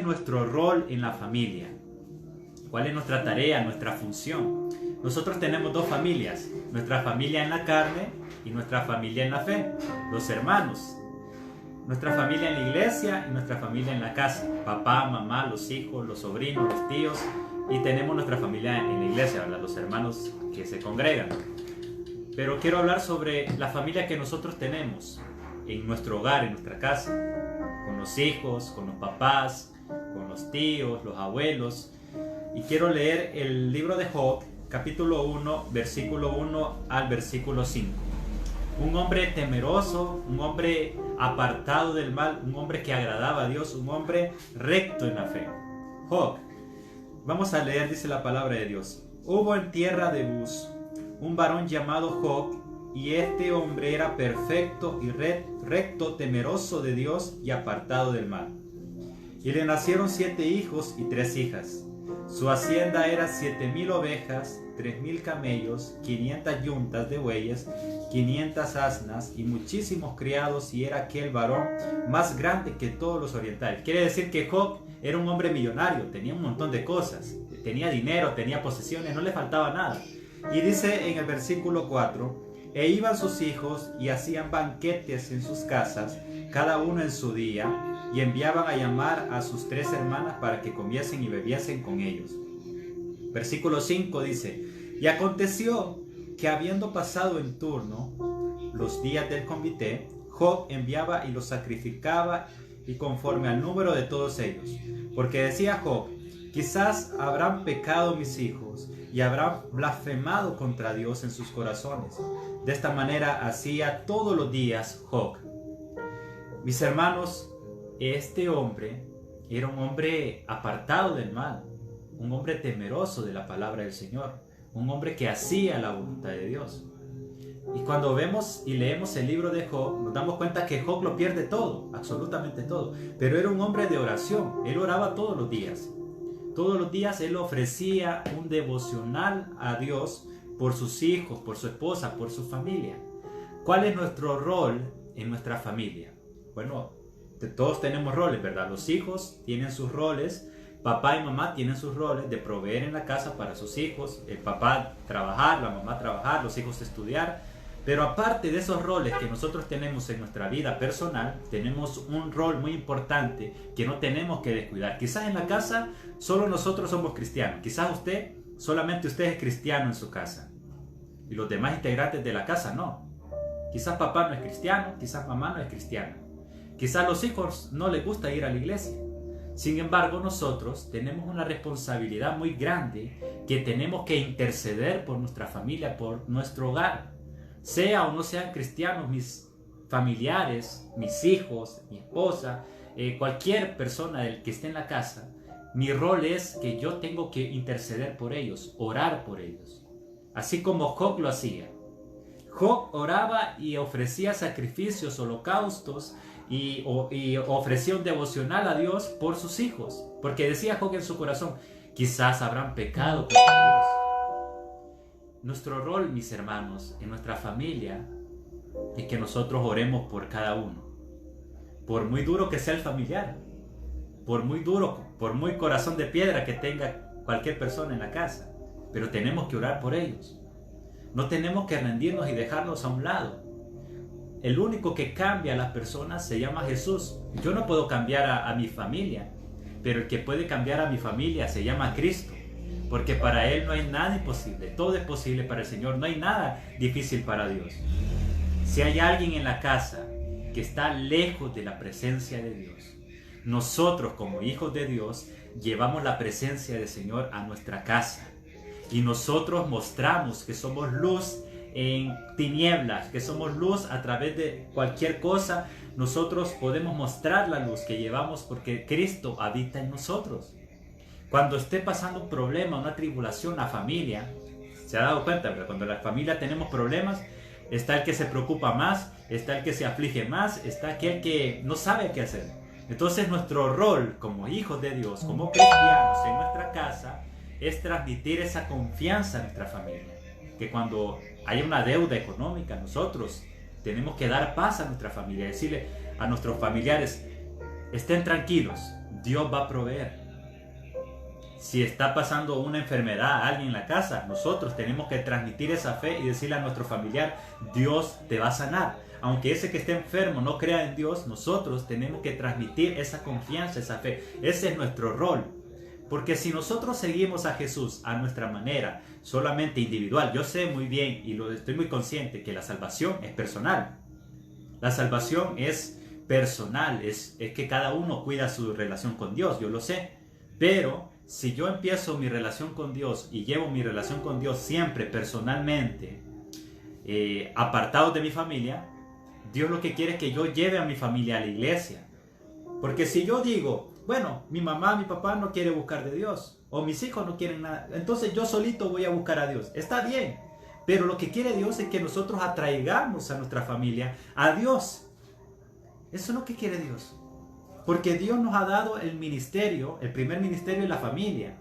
es nuestro rol en la familia? ¿Cuál es nuestra tarea, nuestra función? Nosotros tenemos dos familias, nuestra familia en la carne y nuestra familia en la fe, los hermanos. Nuestra familia en la iglesia y nuestra familia en la casa, papá, mamá, los hijos, los sobrinos, los tíos, y tenemos nuestra familia en la iglesia, ¿verdad? Los hermanos que se congregan. Pero quiero hablar sobre la familia que nosotros tenemos en nuestro hogar, en nuestra casa, con los hijos, con los papás, con los tíos, los abuelos. Y quiero leer el libro de Job, capítulo 1, versículo 1 al versículo 5. Un hombre temeroso, un hombre apartado del mal, un hombre que agradaba a Dios, un hombre recto en la fe. Job. Vamos a leer, dice la palabra de Dios. Hubo en tierra de Uz un varón llamado Job, y este hombre era perfecto y recto, temeroso de Dios y apartado del mal. Y le nacieron 7 hijos y 3 hijas. Su hacienda era 7,000 ovejas, 3,000 camellos, 500 yuntas de bueyes, 500 asnas y muchísimos criados, y era aquel varón más grande que todos los orientales. Quiere decir que Job era un hombre millonario, tenía un montón de cosas, tenía dinero, tenía posesiones, no le faltaba nada. Y dice en el versículo 4, e iban sus hijos y hacían banquetes en sus casas, cada uno en su día, y enviaban a llamar a sus 3 hermanas para que comiesen y bebiesen con ellos. Versículo 5 dice, y aconteció que habiendo pasado en turno los días del convite, Job enviaba y los sacrificaba, y conforme al número de todos ellos. Porque decía Job, quizás habrán pecado mis hijos, y habrán blasfemado contra Dios en sus corazones. De esta manera hacía todos los días Job. Mis hermanos, este hombre era un hombre apartado del mal, un hombre temeroso de la palabra del Señor, un hombre que hacía la voluntad de Dios. Y cuando vemos y leemos el libro de Job, nos damos cuenta que Job lo pierde todo, absolutamente todo. Pero era un hombre de oración, él oraba todos los días. Todos los días él ofrecía un devocional a Dios por sus hijos, por su esposa, por su familia. ¿Cuál es nuestro rol en nuestra familia? Bueno, todos tenemos roles, ¿verdad? Los hijos tienen sus roles, papá y mamá tienen sus roles de proveer en la casa para sus hijos, el papá trabajar, la mamá trabajar, los hijos estudiar. Pero aparte de esos roles que nosotros tenemos en nuestra vida personal, tenemos un rol muy importante que no tenemos que descuidar. Quizás en la casa solo nosotros somos cristianos, quizás solamente usted es cristiano en su casa y los demás integrantes de la casa no. Quizás papá no es cristiano, quizás mamá no es cristiana, quizás los hijos no les gusta ir a la iglesia. Sin embargo, nosotros tenemos una responsabilidad muy grande que tenemos que interceder por nuestra familia, por nuestro hogar. Sea o no sean cristianos mis familiares, mis hijos, mi esposa, cualquier persona que esté en la casa, mi rol es que yo tengo que interceder por ellos, orar por ellos. Así como Job lo hacía. Job oraba y ofrecía sacrificios, holocaustos y ofrecía un devocional a Dios por sus hijos. Porque decía Job en su corazón, quizás habrán pecado contra Dios. Nuestro rol, mis hermanos, en nuestra familia es que nosotros oremos por cada uno. Por muy duro que sea el familiar, por muy duro, por muy corazón de piedra que tenga cualquier persona en la casa, pero tenemos que orar por ellos. No tenemos que rendirnos y dejarlos a un lado. El único que cambia a las personas se llama Jesús. Yo no puedo cambiar a mi familia, pero el que puede cambiar a mi familia se llama Cristo. Porque para Él no hay nada imposible, todo es posible para el Señor, no hay nada difícil para Dios. Si hay alguien en la casa que está lejos de la presencia de Dios, nosotros como hijos de Dios llevamos la presencia del Señor a nuestra casa. Y nosotros mostramos que somos luz en tinieblas, que somos luz a través de cualquier cosa. Nosotros podemos mostrar la luz que llevamos porque Cristo habita en nosotros. Cuando esté pasando un problema, una tribulación, la familia, se ha dado cuenta, pero cuando la familia tenemos problemas, está el que se preocupa más, está el que se aflige más, está aquel que no sabe qué hacer. Entonces nuestro rol como hijos de Dios, como cristianos en nuestra casa, es transmitir esa confianza a nuestra familia. Que cuando hay una deuda económica, nosotros tenemos que dar paz a nuestra familia, decirle a nuestros familiares, estén tranquilos, Dios va a proveer. Si está pasando una enfermedad a alguien en la casa, nosotros tenemos que transmitir esa fe y decirle a nuestro familiar, Dios te va a sanar. Aunque ese que esté enfermo no crea en Dios, nosotros tenemos que transmitir esa confianza, esa fe. Ese es nuestro rol. Porque si nosotros seguimos a Jesús a nuestra manera, solamente individual, yo sé muy bien y estoy muy consciente que la salvación es personal. La salvación es personal, es que cada uno cuida su relación con Dios, yo lo sé. Pero si yo empiezo mi relación con Dios y llevo mi relación con Dios siempre personalmente, apartado de mi familia, Dios lo que quiere es que yo lleve a mi familia a la iglesia. Porque si yo digo, bueno, mi mamá, mi papá no quiere buscar de Dios, o mis hijos no quieren nada, entonces yo solito voy a buscar a Dios. Está bien, pero lo que quiere Dios es que nosotros atraigamos a nuestra familia a Dios. Eso es lo que quiere Dios. Porque Dios nos ha dado el ministerio, el primer ministerio es la familia.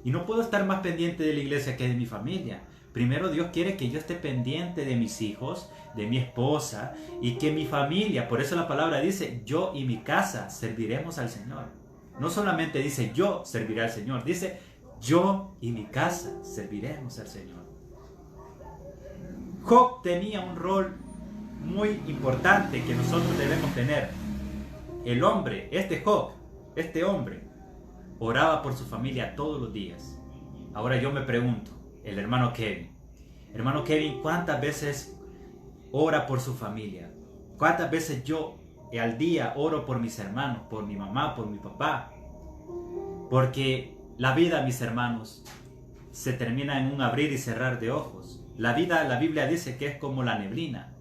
Y no puedo estar más pendiente de la iglesia que de mi familia. Primero Dios quiere que yo esté pendiente de mis hijos, de mi esposa y que mi familia, por eso la palabra dice, yo y mi casa serviremos al Señor. No solamente dice yo serviré al Señor, dice yo y mi casa serviremos al Señor. Job tenía un rol muy importante que nosotros debemos tener. El hombre, Job, este hombre, oraba por su familia todos los días. Ahora yo me pregunto, el hermano Kevin, ¿cuántas veces ora por su familia? ¿Cuántas veces yo al día oro por mis hermanos, por mi mamá, por mi papá? Porque la vida, mis hermanos, se termina en un abrir y cerrar de ojos. La vida, la Biblia dice que es como la neblina.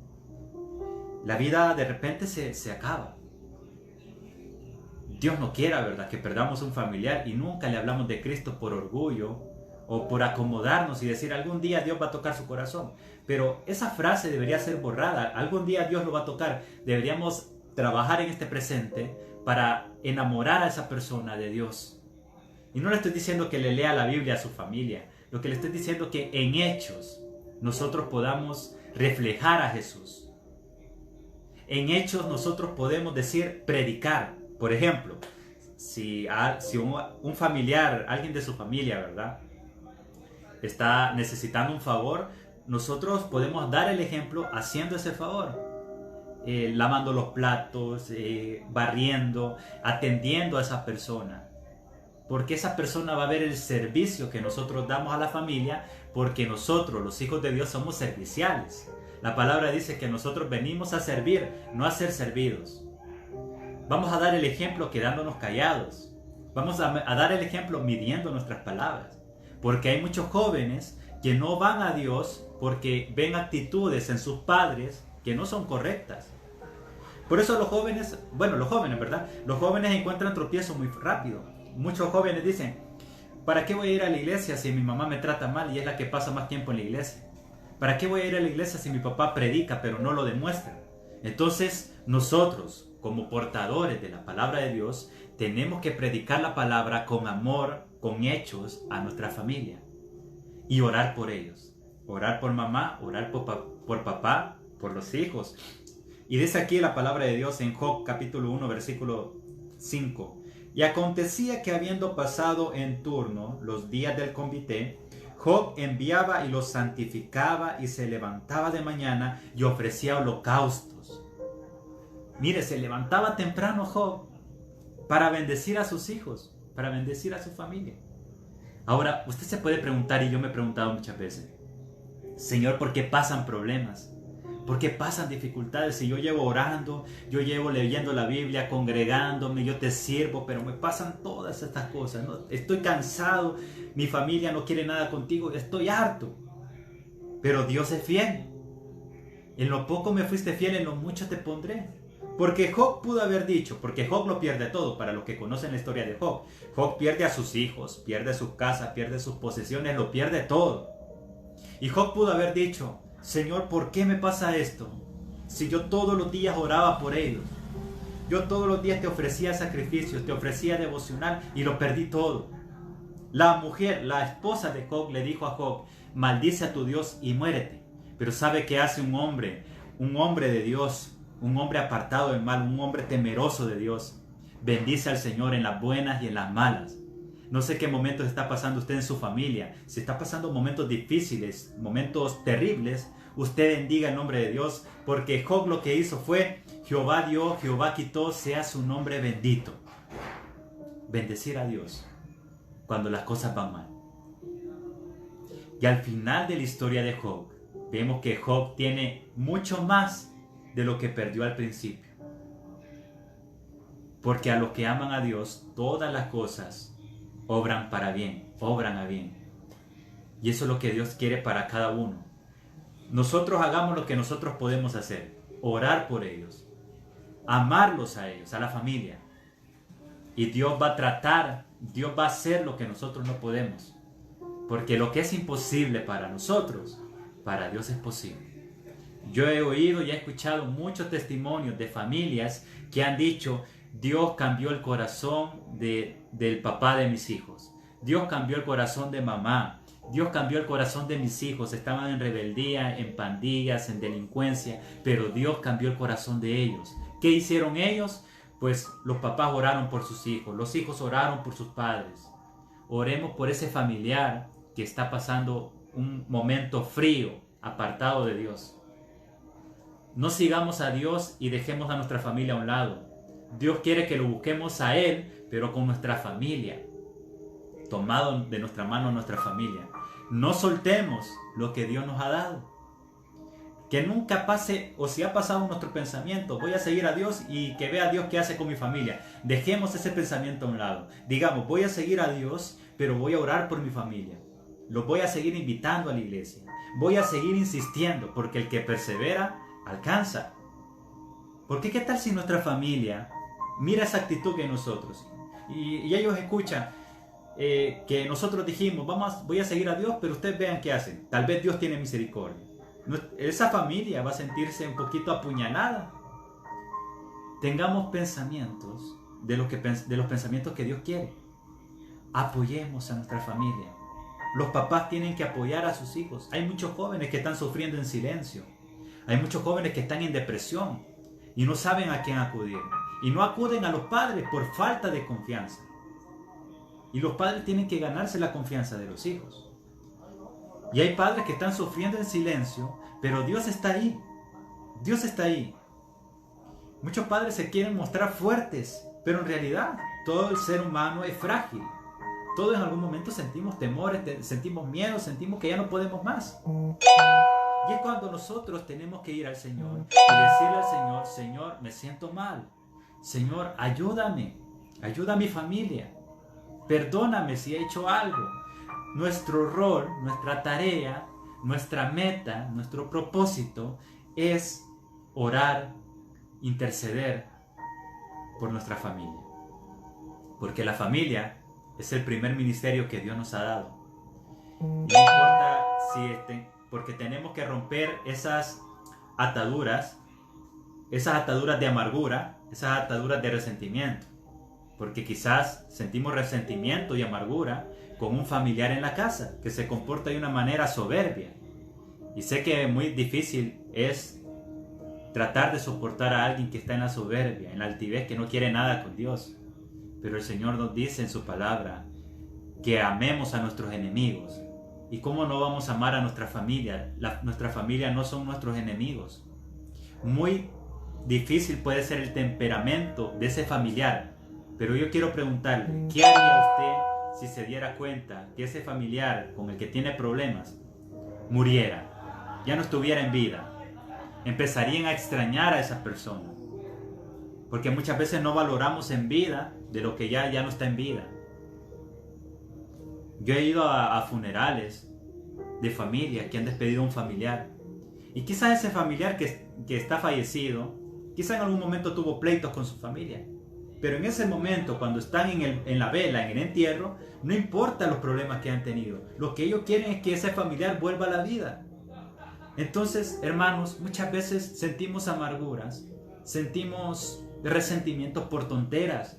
La vida de repente se acaba. Dios no quiera, ¿verdad?, que perdamos un familiar y nunca le hablamos de Cristo por orgullo o por acomodarnos y decir algún día Dios va a tocar su corazón. Pero esa frase debería ser borrada. Algún día Dios lo va a tocar. Deberíamos trabajar en este presente para enamorar a esa persona de Dios. Y no le estoy diciendo que le lea la Biblia a su familia. Lo que le estoy diciendo es que en hechos nosotros podamos reflejar a Jesús. En hechos nosotros podemos decir predicar. Por ejemplo, si un familiar, alguien de su familia, ¿verdad?, está necesitando un favor, nosotros podemos dar el ejemplo haciendo ese favor. Lavando los platos, barriendo, atendiendo a esa persona. Porque esa persona va a ver el servicio que nosotros damos a la familia, porque nosotros, los hijos de Dios, somos serviciales. La palabra dice que nosotros venimos a servir, no a ser servidos. Vamos a dar el ejemplo quedándonos callados. Vamos a dar el ejemplo midiendo nuestras palabras. Porque hay muchos jóvenes que no van a Dios porque ven actitudes en sus padres que no son correctas. Por eso los jóvenes, ¿verdad? Los jóvenes encuentran tropiezos muy rápido. Muchos jóvenes dicen, ¿para qué voy a ir a la iglesia si mi mamá me trata mal y es la que pasa más tiempo en la iglesia? ¿Para qué voy a ir a la iglesia si mi papá predica pero no lo demuestra? Entonces, nosotros, como portadores de la palabra de Dios, tenemos que predicar la palabra con amor, con hechos a nuestra familia y orar por ellos. Orar por mamá, orar por papá, por los hijos. Y dice aquí la palabra de Dios en Job capítulo 1 versículo 5. Y acontecía que habiendo pasado en turno los días del convite, Job enviaba y los santificaba y se levantaba de mañana y ofrecía holocaustos. Mire, se levantaba temprano Job para bendecir a sus hijos, para bendecir a su familia. Ahora, usted se puede preguntar, y yo me he preguntado muchas veces, Señor, ¿por qué pasan problemas? ¿Por qué pasan dificultades? Si yo llevo orando, yo llevo leyendo la Biblia, congregándome, yo te sirvo, pero me pasan todas estas cosas, ¿no? Estoy cansado, mi familia no quiere nada contigo, estoy harto. Pero Dios es fiel. En lo poco me fuiste fiel, en lo mucho te pondré. Porque Job pudo haber dicho, porque Job lo pierde todo, para los que conocen la historia de Job. Job pierde a sus hijos, pierde sus casas, pierde sus posesiones, lo pierde todo. Y Job pudo haber dicho, Señor, ¿por qué me pasa esto? Si yo todos los días oraba por ellos. Yo todos los días te ofrecía sacrificios, te ofrecía devocional y lo perdí todo. La mujer, la esposa de Job, le dijo a Job, maldice a tu Dios y muérete. Pero ¿sabe qué hace un hombre de Dios? Un hombre apartado del mal, un hombre temeroso de Dios. Bendice al Señor en las buenas y en las malas. No sé qué momentos está pasando usted en su familia. Si está pasando momentos difíciles, momentos terribles, usted bendiga el nombre de Dios, porque Job lo que hizo fue: Jehová dio, Jehová quitó, sea su nombre bendito. Bendecir a Dios cuando las cosas van mal. Y al final de la historia de Job, vemos que Job tiene mucho más de lo que perdió al principio. Porque a los que aman a Dios, todas las cosas obran para bien, obran a bien. Y eso es lo que Dios quiere para cada uno. Nosotros hagamos lo que nosotros podemos hacer: orar por ellos, amarlos a ellos, a la familia. Y Dios va a tratar, Dios va a hacer lo que nosotros no podemos. Porque lo que es imposible para nosotros, para Dios es posible. Yo he oído y he escuchado muchos testimonios de familias que han dicho: Dios cambió el corazón del papá de mis hijos. Dios cambió el corazón de mamá. Dios cambió el corazón de mis hijos. Estaban en rebeldía, en pandillas, en delincuencia, pero Dios cambió el corazón de ellos. ¿Qué hicieron ellos? Pues los papás oraron por sus hijos, los hijos oraron por sus padres. Oremos por ese familiar que está pasando un momento frío, apartado de Dios. No sigamos a Dios y dejemos a nuestra familia a un lado. Dios quiere que lo busquemos a Él, pero con nuestra familia, tomado de nuestra mano nuestra familia. No soltemos lo que Dios nos ha dado. Que nunca pase, o si ha pasado en nuestro pensamiento: voy a seguir a Dios y que vea a Dios qué hace con mi familia. Dejemos ese pensamiento a un lado. Digamos: voy a seguir a Dios, pero voy a orar por mi familia. Los voy a seguir invitando a la iglesia. Voy a seguir insistiendo, porque el que persevera, alcanza. Porque ¿qué tal si nuestra familia mira esa actitud que nosotros, y ellos escuchan que nosotros dijimos: voy a seguir a Dios, pero ustedes vean qué hacen? Tal vez Dios tiene misericordia. Esa familia va a sentirse un poquito apuñalada. Tengamos pensamientos de los pensamientos que Dios quiere. Apoyemos a nuestra familia. Los papás tienen que apoyar a sus hijos. Hay muchos jóvenes que están sufriendo en silencio. Hay muchos jóvenes que están en depresión y no saben a quién acudir. Y no acuden a los padres por falta de confianza. Y los padres tienen que ganarse la confianza de los hijos. Y hay padres que están sufriendo en silencio, pero Dios está ahí. Dios está ahí. Muchos padres se quieren mostrar fuertes, pero en realidad todo el ser humano es frágil. Todos en algún momento sentimos temores, sentimos miedo, sentimos que ya no podemos más. Y es cuando nosotros tenemos que ir al Señor y decirle al Señor: Señor, me siento mal. Señor, ayúdame. Ayuda a mi familia. Perdóname si he hecho algo. Nuestro rol, nuestra tarea, nuestra meta, nuestro propósito es orar, interceder por nuestra familia. Porque la familia es el primer ministerio que Dios nos ha dado. No importa porque tenemos que romper esas ataduras de amargura, esas ataduras de resentimiento. Porque quizás sentimos resentimiento y amargura con un familiar en la casa que se comporta de una manera soberbia. Y sé que muy difícil es tratar de soportar a alguien que está en la soberbia, en la altivez, que no quiere nada con Dios. Pero el Señor nos dice en su palabra que amemos a nuestros enemigos. ¿Y cómo no vamos a amar a nuestra familia? Nuestra familia no son nuestros enemigos. Muy difícil puede ser el temperamento de ese familiar. Pero yo quiero preguntarle: ¿qué haría usted si se diera cuenta que ese familiar con el que tiene problemas muriera, ya no estuviera en vida? Empezarían a extrañar a esa persona, porque muchas veces no valoramos en vida de lo que ya no está en vida. Yo he ido a funerales de familias que han despedido a un familiar, y quizás ese familiar que está fallecido, quizás en algún momento tuvo pleitos con su familia. Pero en ese momento, cuando están en la vela, en el entierro, no importa los problemas que han tenido. Lo que ellos quieren es que ese familiar vuelva a la vida. Entonces, hermanos, muchas veces sentimos amarguras, sentimos resentimientos por tonteras,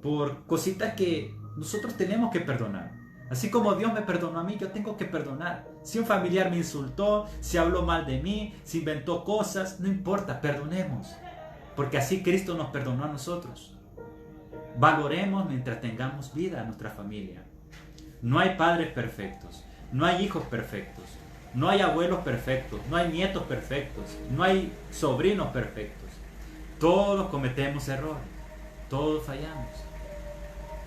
por cositas que nosotros tenemos que perdonar. Así como Dios me perdonó a mí, yo tengo que perdonar. Si un familiar me insultó, si habló mal de mí, si inventó cosas, no importa, perdonemos. Porque así Cristo nos perdonó a nosotros. Valoremos mientras tengamos vida a nuestra familia. No hay padres perfectos, no hay hijos perfectos, no hay abuelos perfectos, no hay nietos perfectos, no hay sobrinos perfectos. Todos cometemos errores, todos fallamos.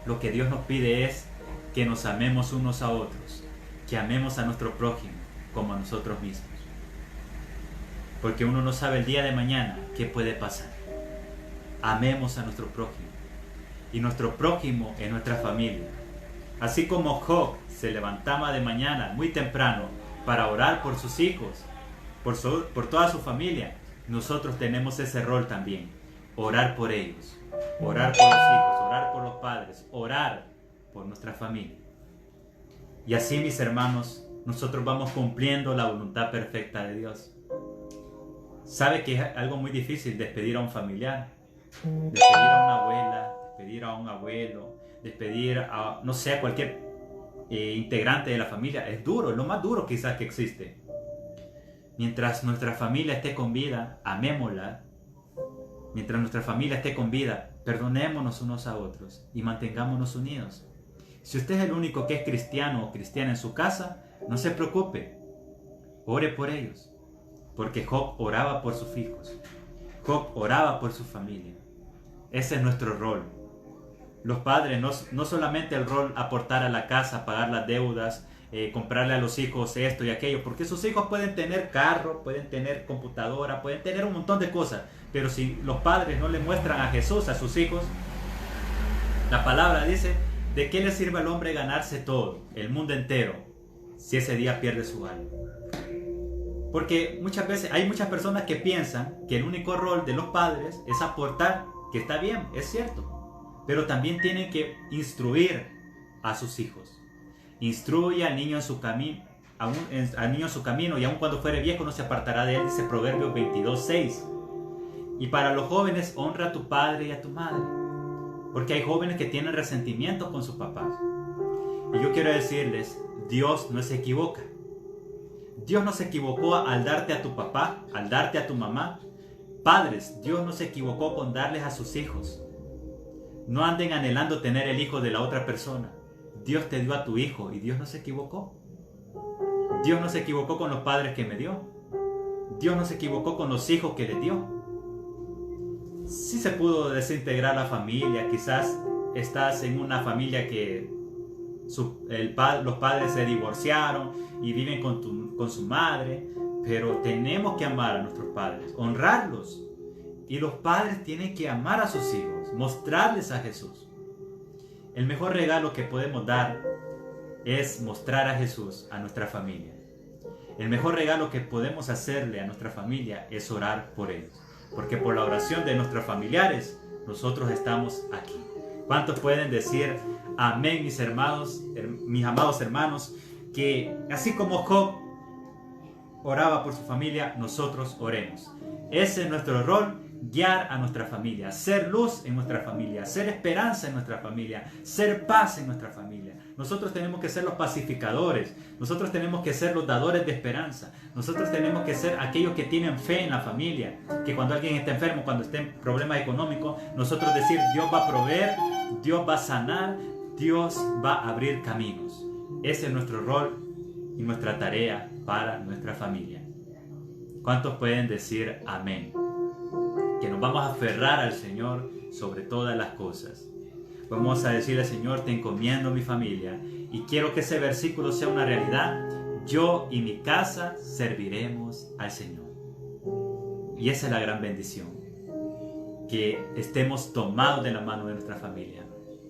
Lo que Dios nos pide es que nos amemos unos a otros, que amemos a nuestro prójimo como a nosotros mismos. Porque uno no sabe el día de mañana qué puede pasar. Amemos a nuestro prójimo. Y nuestro prójimo es nuestra familia. Así como Job se levantaba de mañana muy temprano para orar por sus hijos, por toda su familia, nosotros tenemos ese rol también. Orar por ellos, orar por los hijos, orar por los padres, orar por nuestra familia. Y así, mis hermanos, nosotros vamos cumpliendo la voluntad perfecta de Dios. ¿Sabe que es algo muy difícil despedir a un familiar? Despedir a una abuela, despedir a un abuelo, despedir a, no sé, a cualquier integrante de la familia. Es duro, es lo más duro quizás que existe. Mientras nuestra familia esté con vida, amémosla. Mientras nuestra familia esté con vida, perdonémonos unos a otros y mantengámonos unidos. Si usted es el único que es cristiano o cristiana en su casa, no se preocupe. Ore por ellos. Porque Job oraba por sus hijos. Job oraba por su familia. Ese es nuestro rol. Los padres no solamente el rol aportar a la casa, pagar las deudas, comprarle a los hijos esto y aquello, porque sus hijos pueden tener carro, pueden tener computadora, pueden tener un montón de cosas, pero si los padres no le muestran a Jesús a sus hijos, la palabra dice, ¿de qué le sirve al hombre ganarse todo, el mundo entero, si ese día pierde su alma? Porque muchas veces hay muchas personas que piensan que el único rol de los padres es aportar, que está bien, es cierto, pero también tienen que instruir a sus hijos. Instruye al niño en su camino, y aun cuando fuere viejo no se apartará de él, dice Proverbios 22:6. Y para los jóvenes, honra a tu padre y a tu madre, porque hay jóvenes que tienen resentimientos con sus papás. Y yo quiero decirles, Dios no se equivoca. Dios no se equivocó al darte a tu papá, al darte a tu mamá. Padres, Dios no se equivocó con darles a sus hijos. No anden anhelando tener el hijo de la otra persona. Dios te dio a tu hijo y Dios no se equivocó. Dios no se equivocó con los padres que me dio. Dios no se equivocó con los hijos que le dio. Sí se pudo desintegrar la familia. Quizás estás en una familia que los padres se divorciaron y viven con su madre. Pero tenemos que amar a nuestros padres, honrarlos. Y los padres tienen que amar a sus hijos, mostrarles a Jesús. El mejor regalo que podemos dar es mostrar a Jesús a nuestra familia. El mejor regalo que podemos hacerle a nuestra familia es orar por ellos. Porque por la oración de nuestros familiares, nosotros estamos aquí. ¿Cuántos pueden decir amén, mis hermanos, mis amados hermanos? Que así como Job oraba por su familia, nosotros oremos. Ese es nuestro rol. Guiar a nuestra familia, ser luz en nuestra familia, ser esperanza en nuestra familia, ser paz en nuestra familia. Nosotros tenemos que ser los pacificadores, nosotros tenemos que ser los dadores de esperanza, nosotros tenemos que ser aquellos que tienen fe en la familia, que cuando alguien está enfermo, cuando esté en problemas económicos, nosotros decir Dios va a proveer, Dios va a sanar, Dios va a abrir caminos. Ese es nuestro rol y nuestra tarea para nuestra familia. ¿Cuántos pueden decir amén? Que nos vamos a aferrar al Señor sobre todas las cosas. Vamos a decirle, Señor, te encomiendo mi familia y quiero que ese versículo sea una realidad. Yo y mi casa serviremos al Señor. Y esa es la gran bendición, que estemos tomados de la mano de nuestra familia.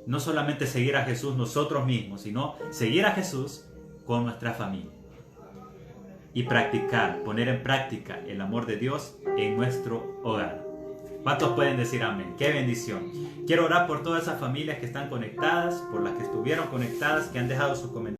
No solamente seguir a Jesús nosotros mismos, sino seguir a Jesús con nuestra familia. Y practicar, poner en práctica el amor de Dios en nuestro hogar. ¿Cuántos pueden decir amén? ¡Qué bendición! Quiero orar por todas esas familias que están conectadas, por las que estuvieron conectadas, que han dejado sus comentarios.